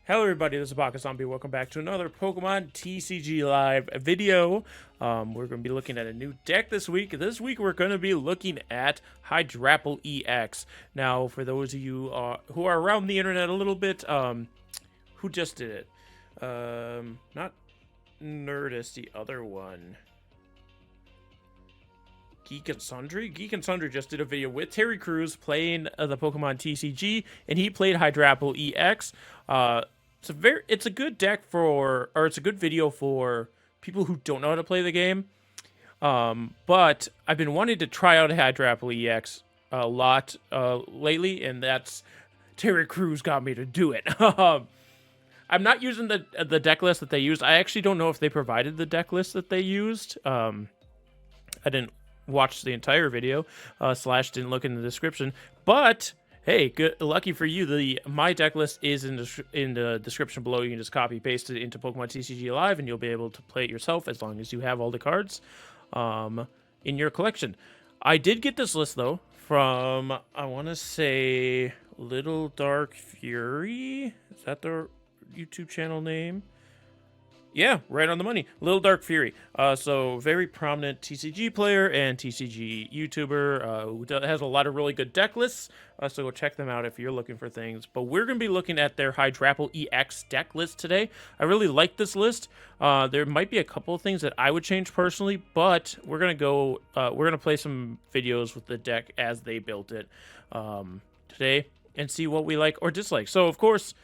Hello everybody, this is Baka Zombie. Welcome back to another Pokemon TCG Live video. We're going to be looking at a new deck this week. This week we're going to be looking at Hydrapple EX. Now, for those of you who are around the internet a little bit, who just did it? Not Nerdist, the other one. Geek and Sundry? Geek and Sundry just did a video with Terry Crews playing the Pokemon TCG, and he played Hydrapple EX. It's a good deck for, or it's a good video for people who don't know how to play the game. But I've been wanting to try out Hydrapple EX a lot lately, and that's Terry Crews got me to do it. I'm not using the deck list that they used. I actually don't know if they provided the deck list that they used. I didn't watch the entire video, slash didn't look in the description, but hey, good, lucky for you, my deck list is in the description below. You can just copy paste it into Pokemon TCG Live, and you'll be able to play it yourself as long as you have all the cards in your collection. I did get this list though from, I want to say, Little Dark Fury. Is that the YouTube channel name? Yeah, right on the money. Little Dark Fury. So very prominent TCG player and TCG YouTuber who has a lot of really good deck lists. So go check them out if you're looking for things. But we're going to be looking at their Hydrapple EX deck list today. I really like this list. There might be a couple of things that I would change personally, but we're going to go, we're going to play some videos with the deck as they built it today and see what we like or dislike. So, of course,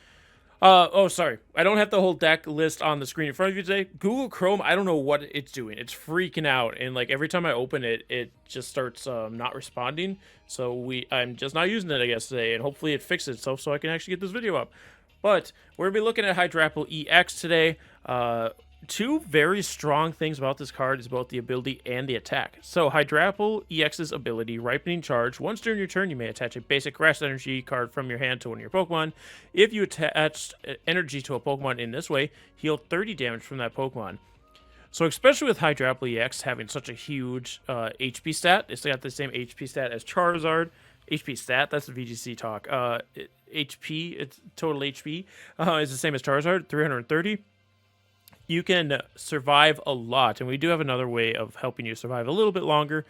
oh, sorry. I don't have the whole deck list on the screen in front of you today. Google Chrome, I don't know what it's doing. It's freaking out. And, like, every time I open it, it just starts not responding. So I'm just not using it, I guess, today. And hopefully it fixes itself so I can actually get this video up. But we're going to be looking at Hydrapple EX today. Two very strong things about this card is both the ability and the attack. So Hydrapple EX's ability, Ripening Charge. Once during your turn, you may attach a basic Grass Energy card from your hand to one of your Pokemon. If you attach energy to a Pokemon in this way, heal 30 damage from that Pokemon. So especially with Hydrapple EX having such a huge HP stat, it's got the same HP stat as Charizard. HP stat, that's the VGC talk. HP, it's total HP, is the same as Charizard, 330. You can survive a lot, and we do have another way of helping you survive a little bit longer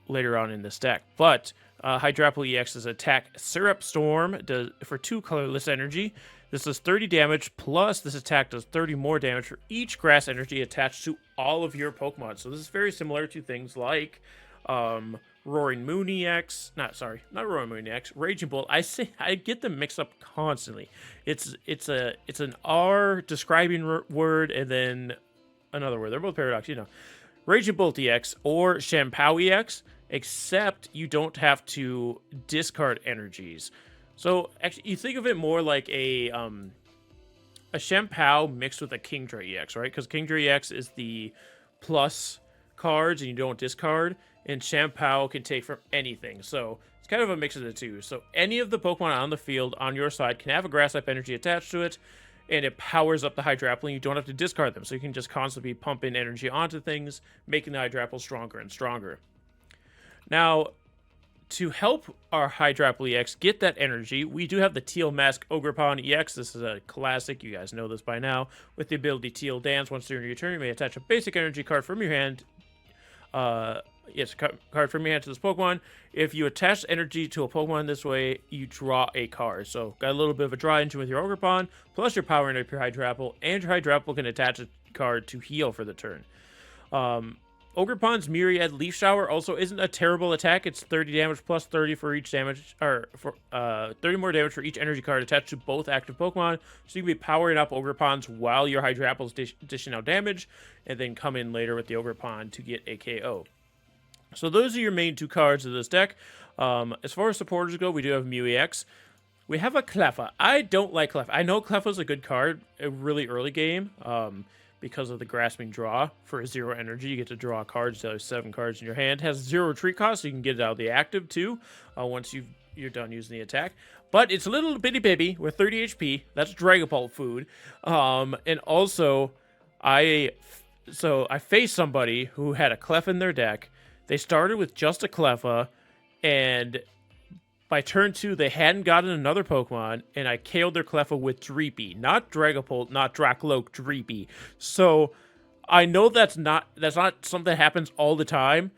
later on in this deck. But Hydrapple EX's attack, Syrup Storm, does for 2 colorless energy. This does 30 damage, plus this attack does 30 more damage for each grass energy attached to all of your Pokemon. So this is very similar to things like Roaring Moon EX, not Roaring Moon EX, Raging Bolt. I get them mixed up constantly. It's an R describing word and then another word. They're both paradox, you know. Raging Bolt EX or Shampoo EX, except you don't have to discard energies. So actually, you think of it more like a Shampoo mixed with a Kingdra EX, right? Because Kingdra EX is the plus cards and you don't discard, and Shampoo can take from anything. So it's kind of a mix of the two. So any of the Pokemon on the field on your side can have a grass type energy attached to it, and it powers up the Hydrapple, and you don't have to discard them. So you can just constantly pump in energy onto things, making the Hydrapple stronger and stronger. Now, to help our Hydrapple EX get that energy, we do have the Teal Mask Ogerpon EX. This is a classic. You guys know this by now. With the ability Teal Dance, once during your turn, you may attach a basic energy card from your hand. Yes, card from your hand to this Pokemon. If you attach energy to a Pokemon this way, you draw a card. So, got a little bit of a draw engine with your Ogerpon, plus you're powering up your Hydrapple, and your Hydrapple can attach a card to heal for the turn. Ogerpon's Myriad Leaf Shower also isn't a terrible attack. It's 30 damage plus 30 for each damage, or for 30 more damage for each energy card attached to both active Pokemon. So you can be powering up Ogerpons while your Hydrapple's dishing out damage, and then come in later with the Ogerpon to get a KO. So those are your main 2 cards of this deck. As far as supporters go, we do have Mew EX. We have a Cleffa. I don't like Cleffa. I know Cleffa's a good card, a really early game, because of the Grasping Draw. For 0 energy, you get to draw cards. There's 7 cards in your hand. It has 0 retreat cost, so you can get it out of the active too, once you're done using the attack. But it's a little bitty baby with 30 HP. That's Dragon Ball food. And also, I faced somebody who had a Cleffa in their deck. They started with just a Cleffa, and by turn 2, they hadn't gotten another Pokemon, and I KO'd their Cleffa with Dreepy. Not Dragapult, not Dracloak, Dreepy. So, I know that's not something that happens all the time,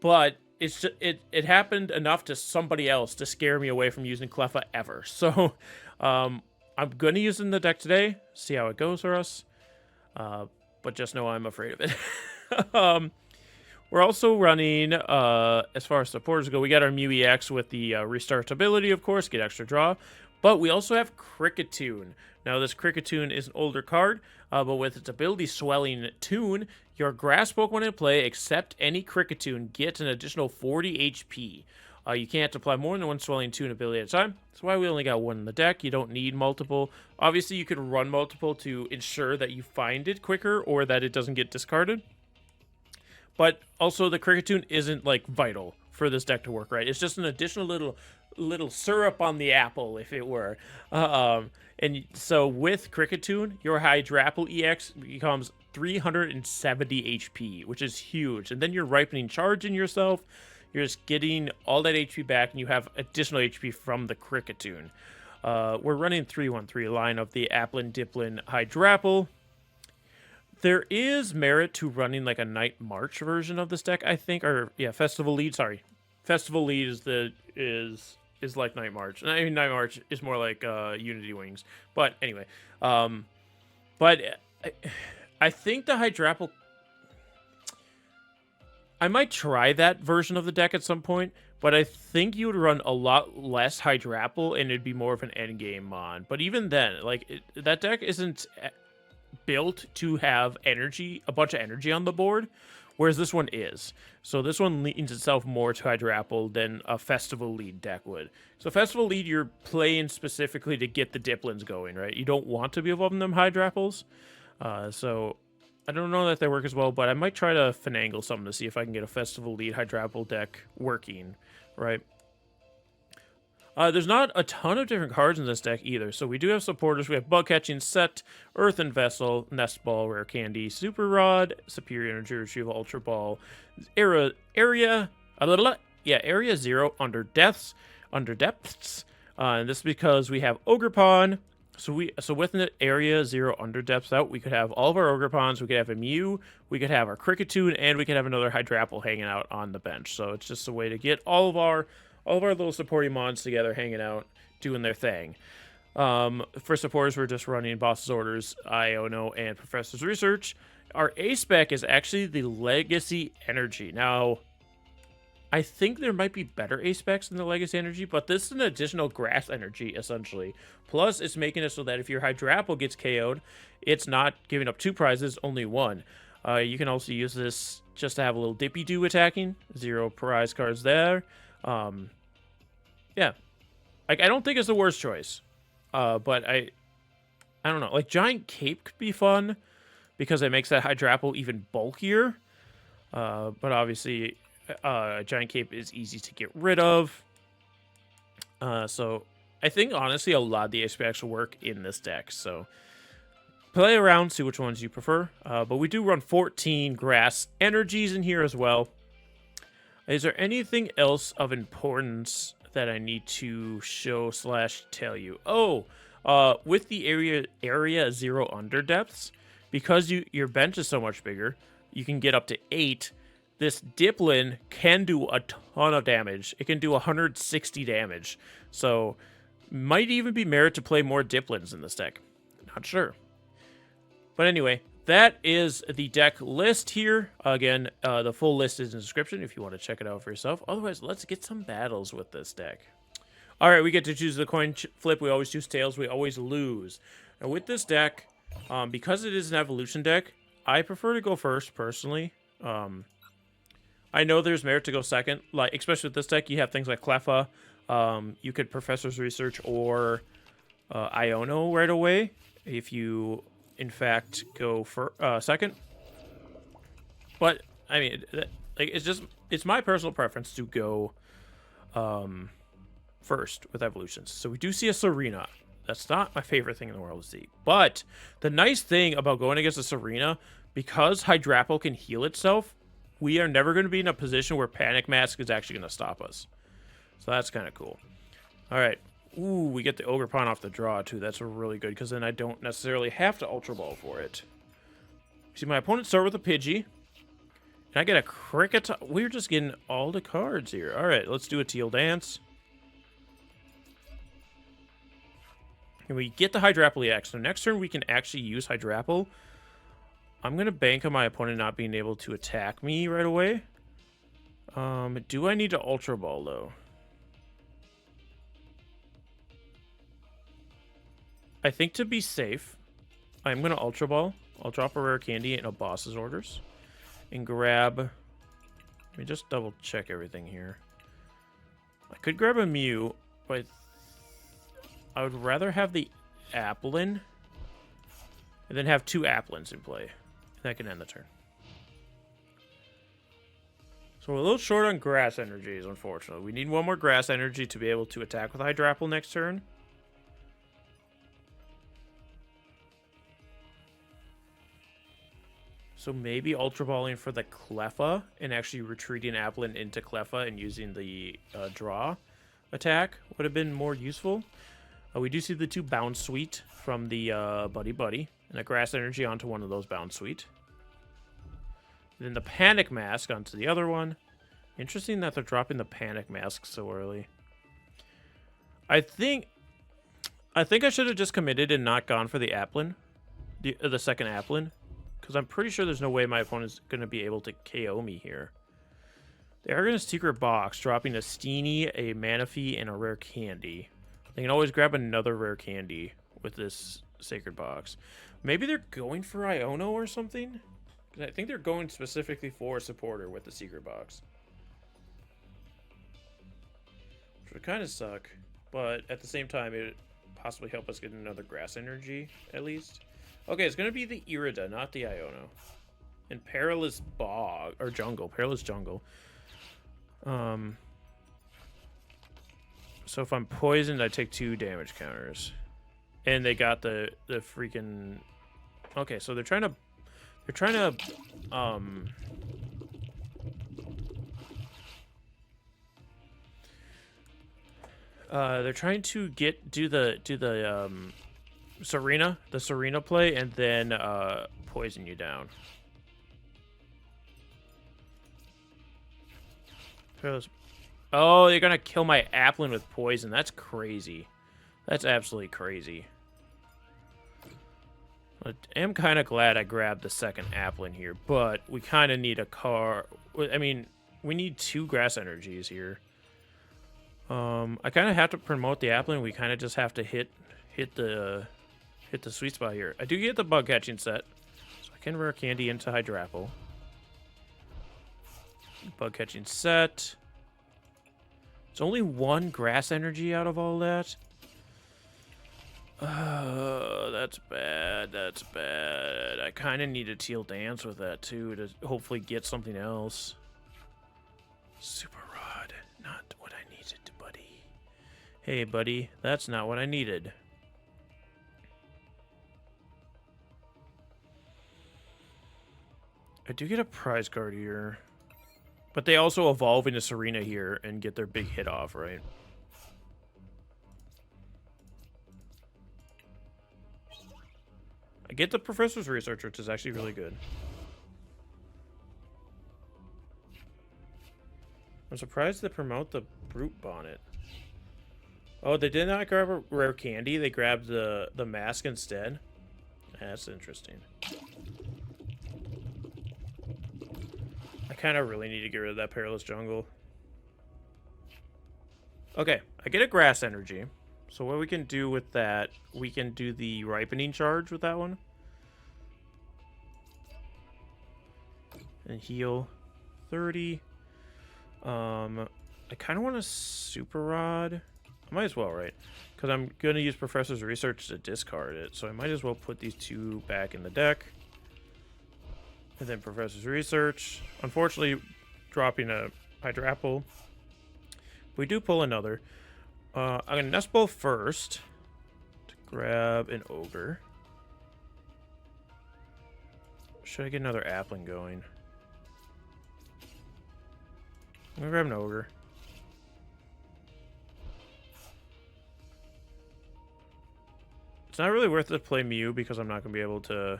but it's just, it happened enough to somebody else to scare me away from using Cleffa ever. So, I'm going to use it in the deck today, see how it goes for us, but just know I'm afraid of it. We're also running, as far as supporters go, we got our Mew EX with the restart ability, of course, get extra draw. But we also have Kricketune. Now, this Kricketune is an older card, but with its ability Swelling Tune, your grass Pokemon in play, except any Kricketune, gets an additional 40 HP. You can't apply more than one Swelling Tune ability at a time. That's why we only got one in the deck. You don't need multiple. Obviously, you could run multiple to ensure that you find it quicker or that it doesn't get discarded. But also, the Kricketune isn't, like, vital for this deck to work, right? It's just an additional little syrup on the apple, if it were. And so, with Kricketune, your Hydrapple EX becomes 370 HP, which is huge. And then you're ripening charge in yourself. You're just getting all that HP back, and you have additional HP from the Kricketune. We're running 3-1-3 line of the Applin Dipplin Hydrapple. There is merit to running like a Night March version of this deck, I think, or yeah, Festival Lead. Sorry, Festival Lead is like Night March. I mean, Night March is more like Unity Wings. But anyway, but I think the Hydrapple. I might try that version of the deck at some point, but I think you would run a lot less Hydrapple and it'd be more of an endgame mon. But even then, like that deck isn't built to have energy, a bunch of energy on the board, whereas this one is. So this one leans itself more to Hydrapple than a Festival Lead deck would. So Festival Lead, you're playing specifically to get the Dipplins going, right? You don't want to be evolving them Hydrapples. So I don't know that they work as well, but I might try to finagle something to see if I can get a Festival Lead Hydrapple deck working, right? There's not a ton of different cards in this deck either. So we do have supporters. We have Bug Catching Set, Earthen Vessel, Nest Ball, Rare Candy, Super Rod, Superior Energy Retrieval, Ultra Ball, Area 0, Underdepths. And this is because we have Ogerpon. So with the Area 0 Underdepths out, we could have all of our Ogerpons, we could have a Mew, we could have our Kricketune, and we could have another Hydrapple hanging out on the bench. So it's just a way to get all of our little supporting mons together, hanging out, doing their thing. For supporters, we're just running Boss's Orders, Iono, and Professor's Research. Our A-Spec is actually the Legacy Energy. Now, I think there might be better A-Specs than the Legacy Energy, but this is an additional Grass Energy, essentially. Plus, it's making it so that if your Hydrapple gets KO'd, it's not giving up 2 prizes, only 1. You can also use this just to have a little Dippy-Doo attacking. 0 prize cards there. Yeah, like I don't think it's the worst choice, but I don't know. Like Giant Cape could be fun because it makes that Hydrapple even bulkier. But obviously, Giant Cape is easy to get rid of. So I think honestly a lot of the HPX will work in this deck. So play around, see which ones you prefer. But we do run 14 Grass Energies in here as well. Is there anything else of importance that I need to show / tell you? Oh, with the area 0 Underdepths, because your bench is so much bigger, you can get up to 8. This Dipplin can do a ton of damage. It can do 160 damage. So, might even be merit to play more Dipplins in this deck. Not sure. But anyway, that is the deck list here. Again, the full list is in the description if you want to check it out for yourself. Otherwise, let's get some battles with this deck. All right, we get to choose the coin flip. We always choose tails. We always lose. Now, with this deck, because it is an evolution deck, I prefer to go first, personally. I know there's merit to go second. Like, especially with this deck, you have things like Cleffa. You could Professor's Research or Iono right away if you, in fact, go for second. But I mean, like, it's my personal preference to go first with evolutions. So we do see a Serena. That's not my favorite thing in the world to see. But the nice thing about going against a Serena, because Hydrapple can heal itself, we are never going to be in a position where Panic Mask is actually going to stop us. So that's kind of cool. All right. Ooh, we get the Ogerpon off the draw, too. That's really good, because then I don't necessarily have to Ultra Ball for it. See, my opponent start with a Pidgey. And I get a Kricketot. We're just getting all the cards here. All right, let's do a Teal Dance. And we get the Hydrapple EX. So next turn, we can actually use Hydrapple. I'm going to bank on my opponent not being able to attack me right away. Do I need to Ultra Ball, though? I think to be safe, I'm going to Ultra Ball. I'll drop a Rare Candy in a boss's orders. And grab... Let me just double check everything here. I could grab a Mew, but I would rather have the Applin. And then have 2 Applins in play. And that can end the turn. So we're a little short on Grass Energies, unfortunately. We need 1 more Grass Energy to be able to attack with Hydrapple next turn. So maybe Ultra Balling for the Cleffa and actually retreating Applin into Cleffa and using the draw attack would have been more useful. We do see the 2 Bounce Suite from the Buddy Buddy and a Grass Energy onto one of those Bounce Suite. Then the Panic Mask onto the other one. Interesting that they're dropping the Panic Mask so early. I think I should have just committed and not gone for the Applin, the second Applin. Because I'm pretty sure there's no way my opponent's going to be able to KO me here. They are going to Secret Box, dropping a Steenie, a Manaphy, and a Rare Candy. They can always grab another Rare Candy with this Sacred Box. Maybe they're going for Iono or something? Because I think they're going specifically for a supporter with the Secret Box. Which would kind of suck. But at the same time, it would possibly help us get another Grass Energy, at least. Okay, it's going to be the Irida, not the Iono. And Perilous Bog, or Jungle, Perilous Jungle. So if I'm poisoned, I take 2 damage counters. And they got the freaking... Okay, so they're trying to they're trying to do the Serena play and then poison you down. Oh, you're gonna kill my Applin with poison. That's crazy. That's absolutely crazy. I am kind of glad I grabbed the second Applin here, but we kind of need a car. I mean, we need 2 Grass Energies here. I kind of have to promote the Applin. We kind of just have to hit the sweet spot here. I do get the Bug Catching Set, so I can Rare Candy into Hydrapple. Bug Catching Set. It's only 1 Grass Energy out of all that. That's bad. That's bad. I kind of need a Teal Dance with that, too, to hopefully get something else. Super Rod. Not what I needed, buddy. Hey, buddy. That's not what I needed. I do get a prize card here. But they also evolve into Serena here and get their big hit off, right? I get the Professor's Research, which is actually really good. I'm surprised they promote the Brute Bonnet. Oh, they did not grab a Rare Candy. They grabbed the mask instead. That's interesting. I kind of really need to get rid of that Perilous Jungle. Okay, I get a Grass Energy. So what we can do with that, we can do the Ripening Charge with that one. And heal 30. I kind of want a Super Rod. I might as well, right? Because I'm going to use Professor's Research to discard it. So I might as well put these 2 back in the deck. And then Professor's Research. Unfortunately, dropping a Hydrapple. We do pull another. I'm going to Nest Ball first. To grab an Ogre. Should I get another Applin going? I'm going to grab an Ogre. It's not really worth it to play Mew because I'm not going to be able to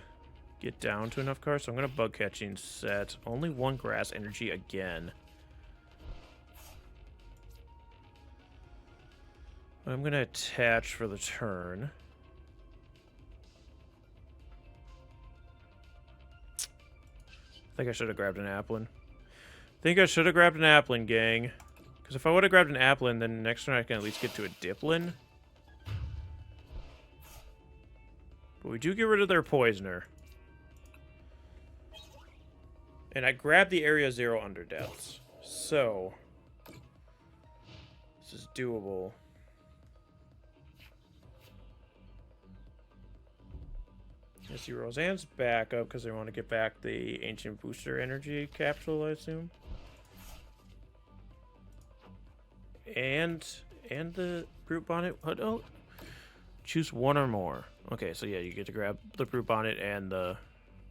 get down to enough cards. So I'm going to Bug Catching Set. Only one Grass Energy again. I'm going to attach for the turn. I think I should have grabbed an Applin. Gang. Because if I would have grabbed an Applin, then next turn I can at least get to a Dipplin. But we do get rid of their Poisoner. And I grabbed the Area 0 Underdepths. So, this is doable. I see Roseanne's back up because they want to get back the Ancient Booster Energy Capsule, I assume. And the Brute Bonnet. Oh, choose one or more. Okay, so yeah, you get to grab the Brute Bonnet and the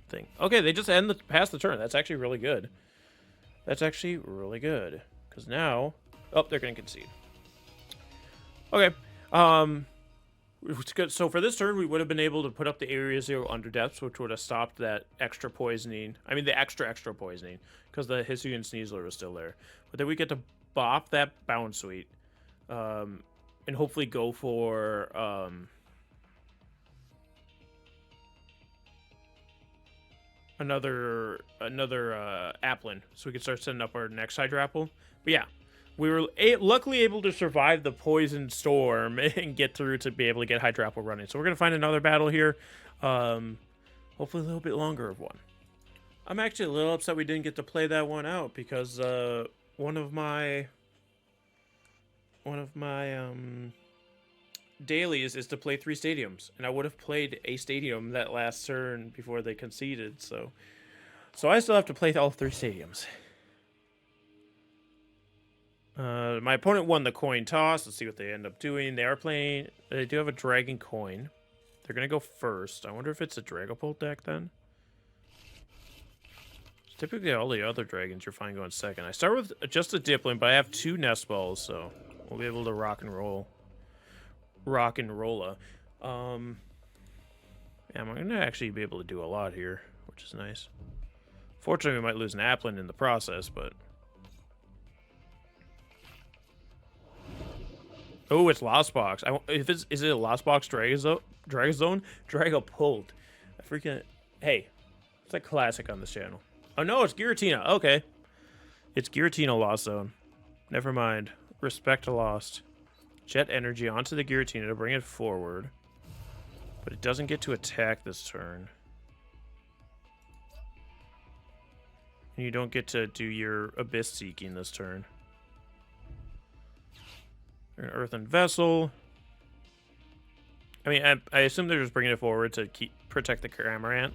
thing. Okay, they just pass the turn. That's actually really good. Because now... Oh, they're going to concede. Okay. It's good. So for this turn, we would have been able to put up the Area 0 Underdepths, which would have stopped that extra poisoning. I mean, the extra poisoning. Because the Hisuian Sneasler was still there. But then we get to bop that Bounce Suite. And hopefully go for... another Applin, so we can start setting up our next Hydrapple. But yeah, we were luckily able to survive the Poison Storm and get through to be able to get Hydrapple running. So we're going to find another battle here. Hopefully a little bit longer of one. I'm actually a little upset we didn't get to play that one out because one of my dailies is to play 3 stadiums, and I would have played a stadium that last turn before they conceded, so I still have to play all 3 stadiums. My opponent won the coin toss. Let's see what they end up doing. They do have a Dragon Coin. They're gonna go first. I wonder if it's a Dragapult deck then. Typically all the other dragons you're fine going second. I start with just a Dipplin, but I have 2 Nest Balls, so we'll be able to rock and roll. Yeah, I'm going to actually be able to do a lot here, which is nice. Fortunately, we might lose an Applin in the process, but... Oh, it's Lost Box. Is it a Lost Box Dragazone? Dragapult. I freaking... Hey, it's a classic on this channel. Oh, no, it's Giratina. Okay. It's Giratina Lost Zone. Never mind. Respect to Lost. Jet Energy onto the Giratina to bring it forward. But it doesn't get to attack this turn. And you don't get to do your Abyss Seeking this turn. An Earthen Vessel. I mean, I assume they're just bringing it forward to protect the Cramorant.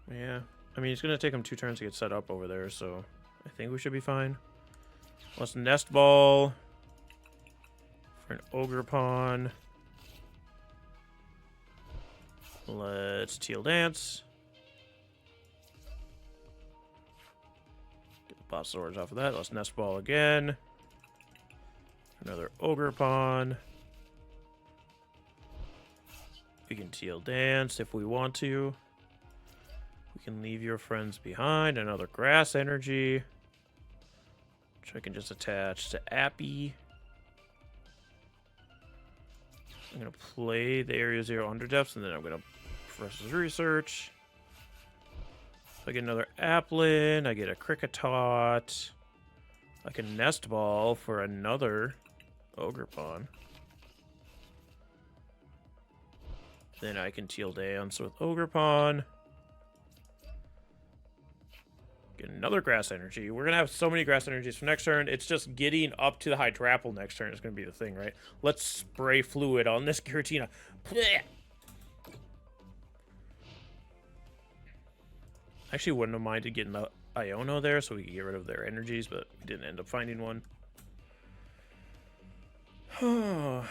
Yeah, I mean, it's going to take them 2 turns to get set up over there, so I think we should be fine. Let's Nest Ball for an Ogerpon. Let's Teal Dance. Get the Boss Swords off of that. Let's Nest Ball again. Another Ogerpon. We can Teal Dance if we want to. We can leave your friends behind. Another Grass Energy. Which I can just attach to Appy. I'm going to play the Area 0 Underdepths, and then I'm going to Professor's Research. I get another Applin. I get a Kricketot. I can Nest Ball for another Ogerpon. Then I can Teal Dance with Ogerpon. Get another Grass Energy. We're going to have so many Grass Energies for next turn. It's just getting up to the Hydrapple next turn is going to be the thing, right? Let's spray fluid on this Giratina. Blech! Actually, wouldn't have minded getting the Iono there so we could get rid of their energies, but we didn't end up finding one. Let's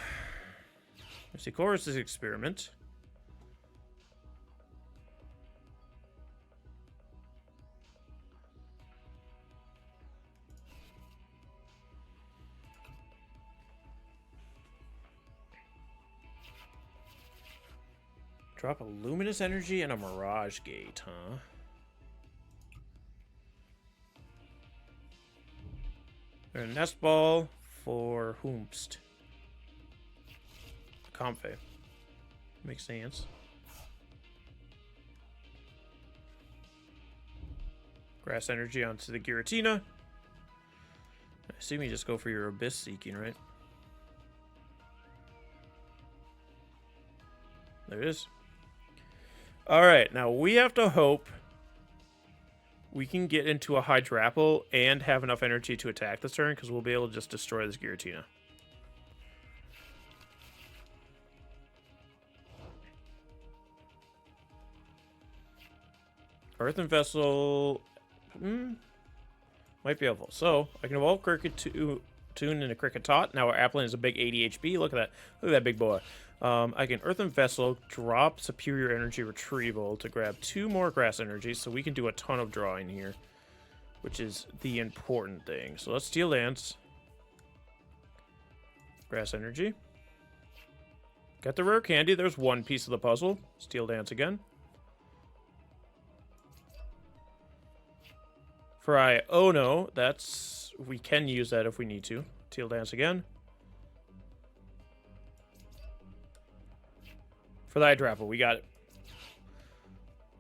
see, Chorus's Experiment. Drop a Luminous Energy and a Mirage Gate, huh? And a Nest Ball for Whomst. Comfey. Makes sense. Grass Energy onto the Giratina. I assume you just go for your Abyss Seeking, right? There it is. Alright, now we have to hope we can get into a Hydrapple and have enough energy to attack this turn, because we'll be able to just destroy this Giratina. Earthen Vessel might be helpful. So, I can evolve Kricketune into Kricketot. Now our Applin is a big 80 HP. Look at that. Look at that big boy. I can Earthen Vessel, drop Superior Energy Retrieval to grab 2 more Grass Energy, so we can do a ton of drawing here, which is the important thing. So let's Steel Dance. Grass Energy. Got the Rare Candy. There's one piece of the puzzle. Steel Dance again. For Iono, that's... we can use that if we need to. Teal Dance again. For the Hydrapple, we got it.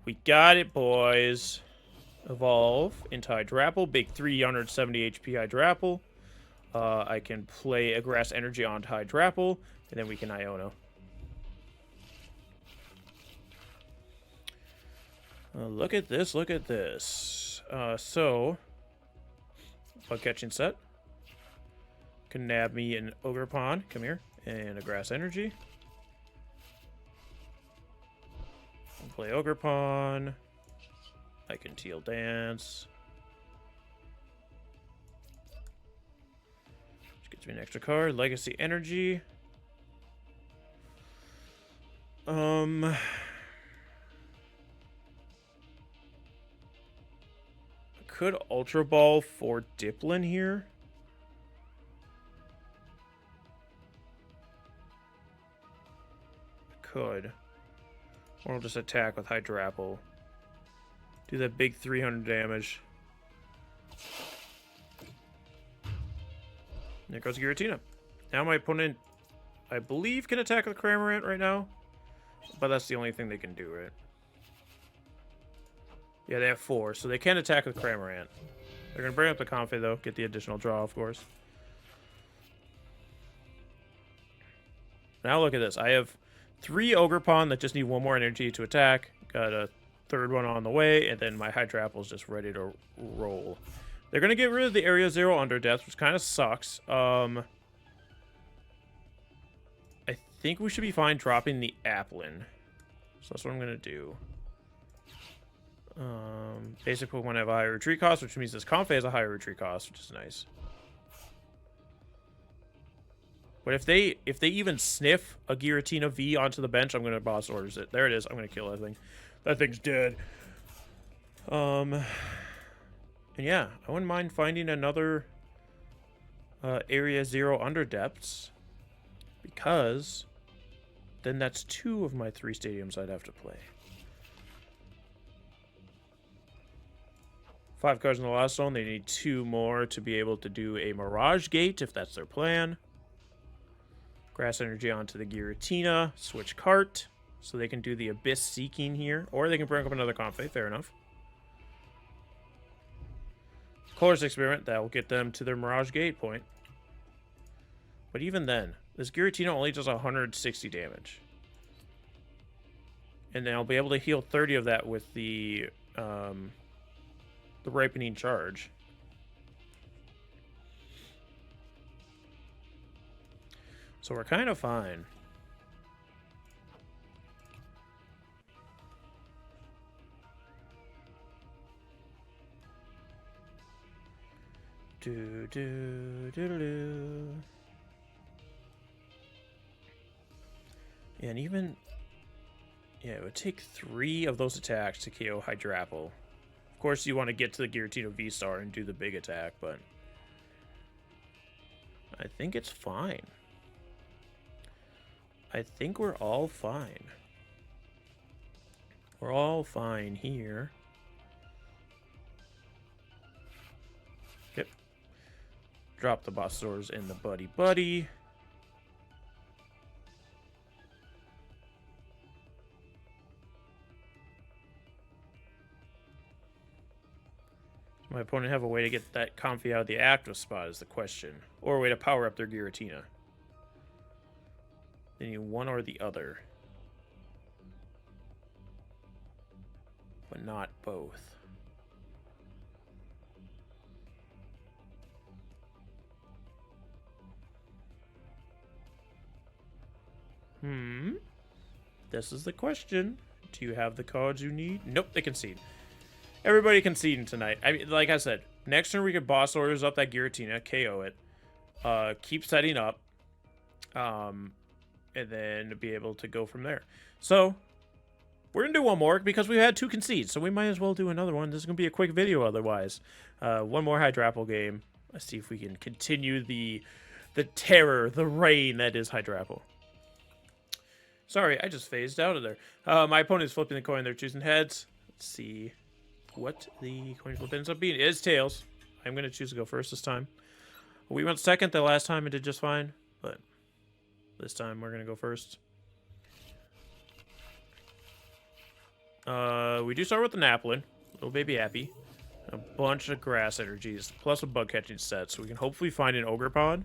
We got it, boys. Evolve into Hydrapple. Big 370 HP Hydrapple. I can play a Grass Energy onto Hydrapple, and then we can Iono. Look at this, look at this. So, Bug Catching Set. Can nab me an Ogerpon, come here, and a Grass Energy. Play Ogerpon. I can Teal Dance. Which gets me an extra card. Legacy Energy. Could Ultra Ball for Dipplin here. Could. Or I'll just attack with Hydrapple. Do that big 300 damage. There goes Giratina. Now my opponent, I believe, can attack with Cramorant right now. But that's the only thing they can do, right? Yeah, they have 4, so they can attack with Cramorant. They're going to bring up the Comfey, though. Get the additional draw, of course. Now look at this. I have 3 Ogerpon that just need 1 more energy to attack. Got a 3rd one on the way, and then my Hydrapple is just ready to roll. They're going to get rid of the Area 0 Underdepths, which kind of sucks. I think we should be fine dropping the Applin. So that's what I'm going to do. Basic Pokemon have a higher retreat cost, which means this Comfey has a higher retreat cost, which is nice. But if they even sniff a Giratina V onto the bench, I'm gonna boss orders it. There it is. I'm gonna kill that thing. That thing's dead. And yeah, I wouldn't mind finding another Area 0 Underdepths, because then that's 2 of my 3 stadiums I'd have to play. 5 cards in the last zone. They need 2 more to be able to do a Mirage Gate, if that's their plan. Grass Energy onto the Giratina. Switch cart, so they can do the Abyss Seeking here. Or they can bring up another Comfey, fair enough. Colorless Experiment, that will get them to their Mirage Gate point. But even then, this Giratina only does 160 damage. And then I'll be able to heal 30 of that with the Ripening Charge. So we're kind of fine. Do do do do. And even, yeah, it would take 3 of those attacks to KO Hydrapple. Of course, you want to get to the Giratina V-Star and do the big attack, but I think it's fine. I think we're all fine. We're all fine here. Yep. Drop the Bossors in the buddy. Does my opponent have a way to get that Comfy out of the active spot is the question. Or a way to power up their Giratina. They need one or the other. But not both. This is the question. Do you have the cards you need? Nope, they concede. Everybody conceding tonight. I mean, like I said, next turn we could boss orders up that Giratina, KO it, keep setting up, and then be able to go from there. So, we're going to do one more because we had 2 concedes, so we might as well do another one. This is going to be a quick video otherwise. One more Hydrapple game. Let's see if we can continue the terror, the reign that is Hydrapple. Sorry, I just phased out of there. My opponent's flipping the coin. They're choosing heads. Let's see what the coin flip ends up being. It is tails. I'm going to choose to go first this time. We went second the last time and did just fine, but this time we're going to go first. We do start with an Applin. Little baby Appy. A bunch of grass energies, plus a bug catching set, so we can hopefully find an Ogerpon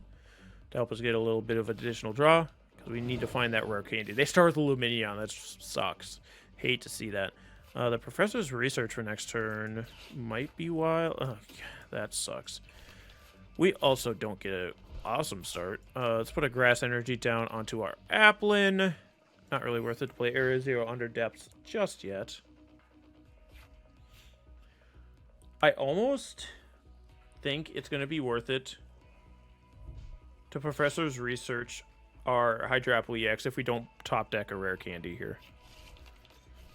to help us get a little bit of additional draw. Because we need to find that rare candy. They start with Luminion. That sucks. Hate to see that. The professor's research for next turn might be wild. Oh, that sucks. We also don't get an awesome start. Let's put a grass energy down onto our Applin. Not really worth it to play Area 0 Underdepths just yet. I almost think it's going to be worth it to Professor's research our Hydrapple EX if we don't top deck a rare candy here.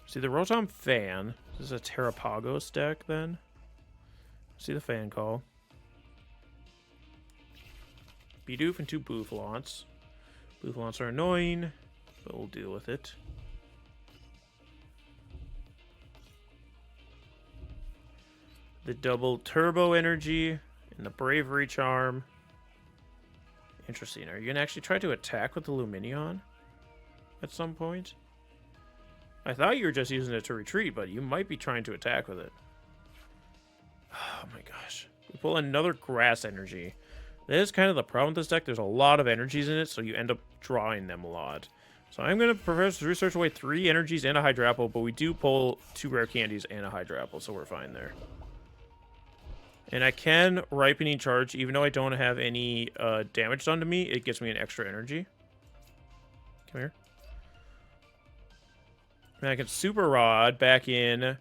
See the Rotom Fan. This is a Terrapagos deck then. See the Fan Call. Bidoof and 2 Bouffalantes. Bouffalantes are annoying, but we'll deal with it. The double Turbo Energy and the Bravery Charm. Interesting. Are you going to actually try to attack with the Luminion at some point? I thought you were just using it to retreat, but you might be trying to attack with it. Oh my gosh. We pull another grass energy. That is kind of the problem with this deck. There's a lot of energies in it, so you end up drawing them a lot. So I'm going to Professor's Research away 3 energies and a Hydrapple, but we do pull 2 rare candies and a Hydrapple, so we're fine there. And I can Ripening Charge, even though I don't have any damage done to me, it gives me an extra energy. Come here. And I can Super Rod back in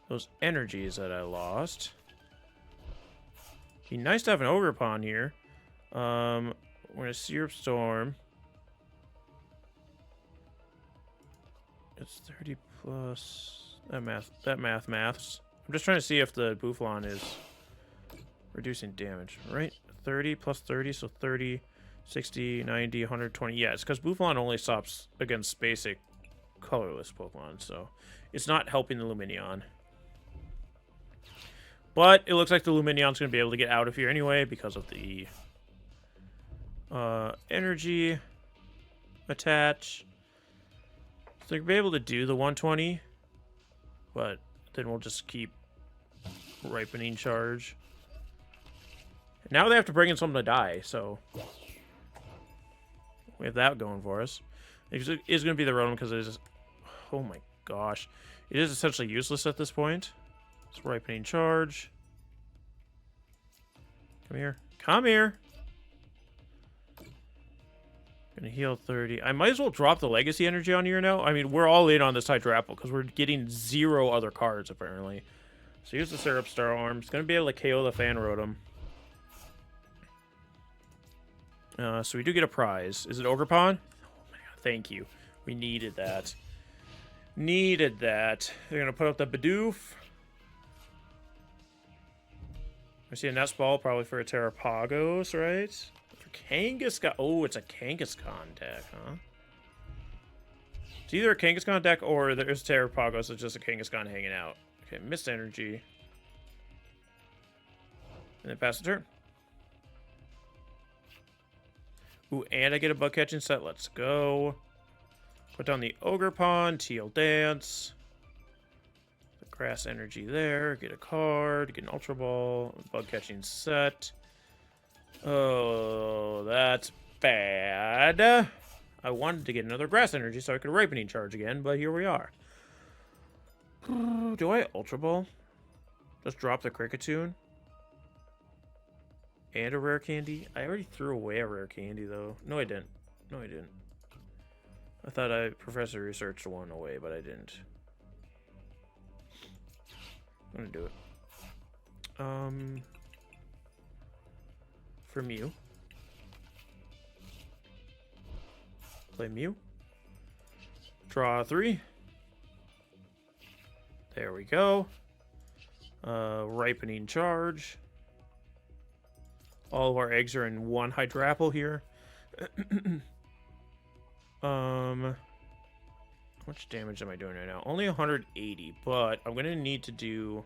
those energies that I lost. Be nice to have an Ogerpon here. We're gonna Syrup Storm. It's 30 plus. That maths. I'm just trying to see if the Bouffalant is reducing damage, right? 30 plus 30, so 30, 60, 90, 120. Yeah, it's because Bouffalant only stops against basic colorless Pokemon, so it's not helping the Luminion. But it looks like the Luminion's going to be able to get out of here anyway because of the energy attach. So they'll be able to do the 120. But then we'll just keep Ripening Charge. Now they have to bring in something to die, so we have that going for us. It is going to be the Rotom because it is... Oh my gosh. It is essentially useless at this point. It's Ripening Charge. Come here. Come here! Gonna heal 30. I might as well drop the Legacy Energy on here now. I mean, we're all in on this Hydrapple because we're getting 0 other cards, apparently. So here's the Syrup Star Arm. It's going to be able to KO the Fan Rotom. So we do get a prize. Is it Ogerpon? Oh my god, thank you. We needed that. Needed that. They're going to put up the Bidoof. I see a Nest Ball, probably for a Terrapagos, right? Kangaskhan. Oh, it's a Kangaskhan deck, huh? It's either a Kangaskhan deck or there's Terrapagos, so it's just a Kangaskhan hanging out. Okay, Mist Energy. And then pass the turn. Ooh, and I get a Bug Catching Set. Let's go. Put down the Ogerpon, Teal Dance. The Grass Energy there. Get a card. Get an Ultra Ball. Bug Catching Set. Oh, that's bad. I wanted to get another Grass Energy so I could Ripening Charge again, but here we are. Do I Ultra Ball? Just drop the Kricketune? And a Rare Candy? I already threw away a Rare Candy, though. No, I didn't. No, I didn't. I thought I Professor researched one away, but I didn't. I'm gonna do it. For Mew. Play Mew. Draw 3. There we go. Ripening Charge. All of our eggs are in one Hydrapple here. How much damage am I doing right now? Only 180, but I'm going to need to do...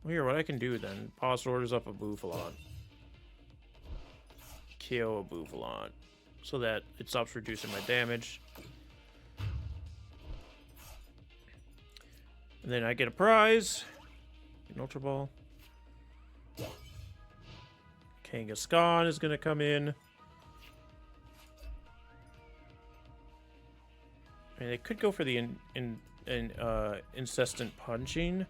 Well, here, what I can do then. Pause orders up a Bouffalon. KO a Bouffalon. So that it stops reducing my damage. And then I get a prize. An Ultra Ball. Kangaskhan is going to come in. I mean, they could go for the incessant punching.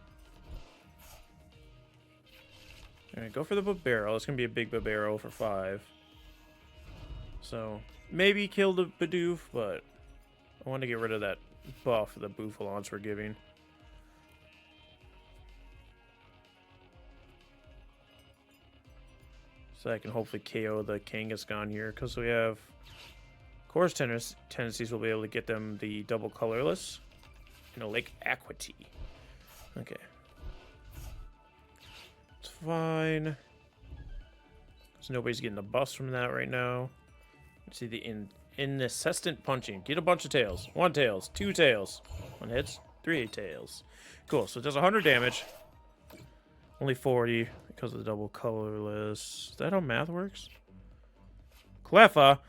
Alright, go for the Babero. It's going to be a big Babero for 5. So, maybe kill the Bidoof, but I want to get rid of that buff the Bouffalons were giving. So I can hopefully KO the Kangaskhan here, because we have Core's tendencies will be able to get them the double colorless and a Lake Aquity. Okay. It's fine. Because nobody's getting the buffs from that right now. Let's see the incessant punching. Get a bunch of tails. 1 tails, 2 tails. 1 hits, 3 tails. Cool, so it does 100 damage. Only 40 because of the double colorless. Is that how math works? Cleffa.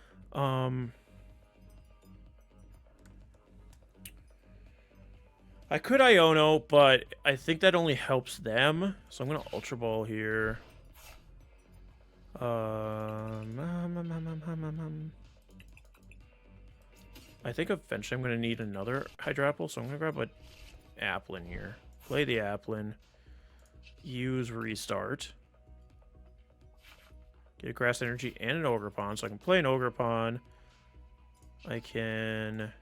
I could Iono, but I think that only helps them. So I'm going to Ultra Ball here. I think eventually I'm going to need another Hydrapple, so I'm going to grab an Applin here. Play the Applin. Use Restart. Get a Grass Energy and an Ogerpon, so I can play an Ogerpon. I can...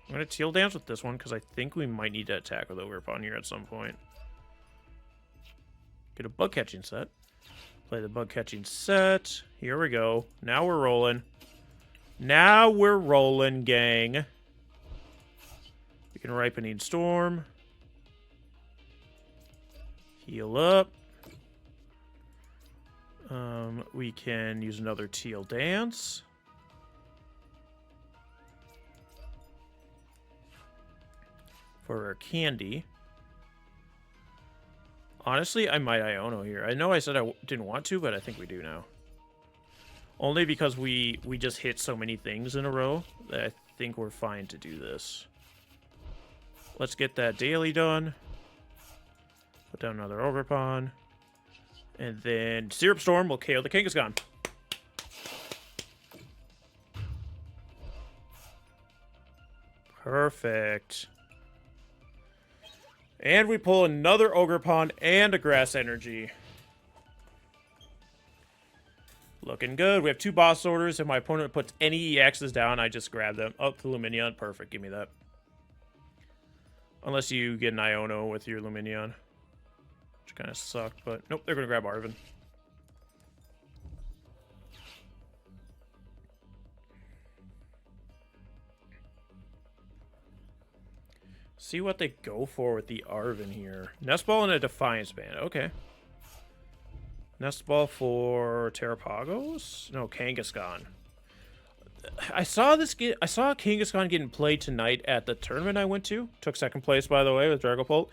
I'm going to Teal Dance with this one, because I think we might need to attack with Ogerpon here at some point. Get a Bug Catching Set. Play the Bug Catching Set. Here we go. Now we're rolling. Now we're rolling, gang. We can Ripening Storm. Heal up. We can use another Teal Dance. For Rare Candy. Honestly, I might Iono here. I know I said I didn't want to, but I think we do now. Only because we just hit so many things in a row that I think we're fine to do this. Let's get that daily done. Put down another Ogerpon. And then Syrup Storm will KO the Kangaskhan. Perfect. And we pull another Ogerpon and a Grass Energy. Looking good. We have 2 boss orders. If my opponent puts any EXs down, I just grab them. Oh, the Lumineon. Perfect. Give me that. Unless you get an Iono with your Lumineon. Which kind of sucked, but nope, they're going to grab Arven. See what they go for with the Arven here. Nest Ball and a Defiance Band. Okay. Nest Ball for Terrapagos? No, Kangaskhan. I saw Kangaskhan getting played tonight at the tournament I went to. Took second place, by the way, with Dragapult.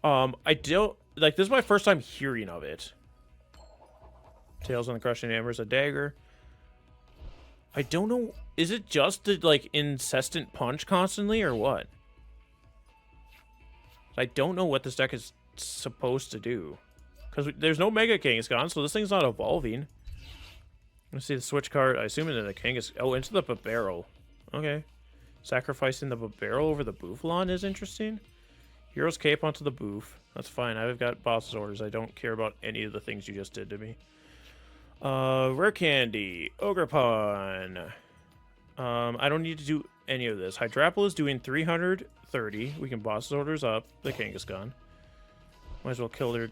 I don't like, this is my first time hearing of it. Tails on the Crushing Hammers, a dagger. I don't know. Is it just the like incessant punch constantly or what? I don't know what this deck is supposed to do. Because there's no Mega Kangaskhan, so this thing's not evolving. Let's see the switch card. I assume into the Kangaskhan. Oh, into the Barrel. Okay. Sacrificing the Barrel over the Bouffalant is interesting. Hero's Cape onto the Boof. That's fine. I've got boss's orders. I don't care about any of the things you just did to me. Rare Candy. Ogerpon. I don't need to do any of this. Hydrapple is doing 330. We can boss's orders up the Kangaskhan. Might as well kill their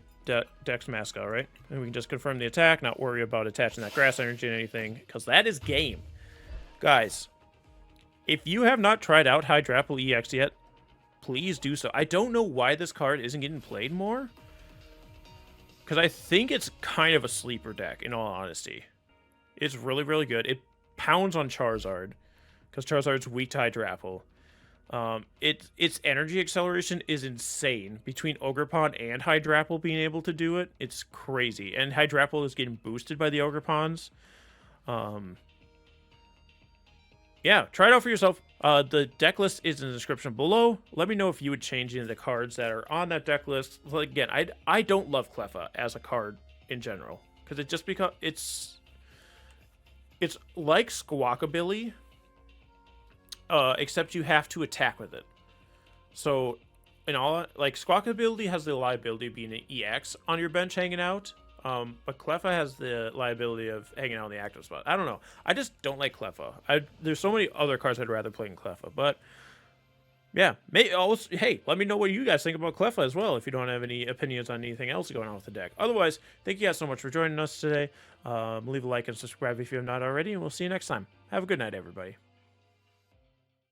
Dex mascot, right? And we can just confirm the attack, not worry about attaching that grass energy to anything, because that is game. Guys, if you have not tried out Hydrapple EX yet, please do so. I don't know why this card isn't getting played more, because I think it's kind of a sleeper deck, in all honesty. It's really, really good. It pounds on Charizard, because Charizard's weak to Hydrapple. Its energy acceleration is insane between Ogerpon and Hydrapple being able to do it. It's crazy. And Hydrapple is getting boosted by the Ogerpons. Yeah, try it out for yourself. The deck list is in the description below. Let me know if you would change any of the cards that are on that deck list. Like, again, I don't love Cleffa as a card in general, because it just becomes it's like Squawkabilly. Except you have to attack with it. So, in all, like, Squawkabilly has the liability of being an EX on your bench hanging out, but Cleffa has the liability of hanging out in the active spot. I don't know. I just don't like Cleffa. There's so many other cards I'd rather play in Cleffa, but yeah. Hey, let me know what you guys think about Cleffa as well if you don't have any opinions on anything else going on with the deck. Otherwise, thank you guys so much for joining us today. Leave a like and subscribe if you have not already, and we'll see you next time. Have a good night, everybody.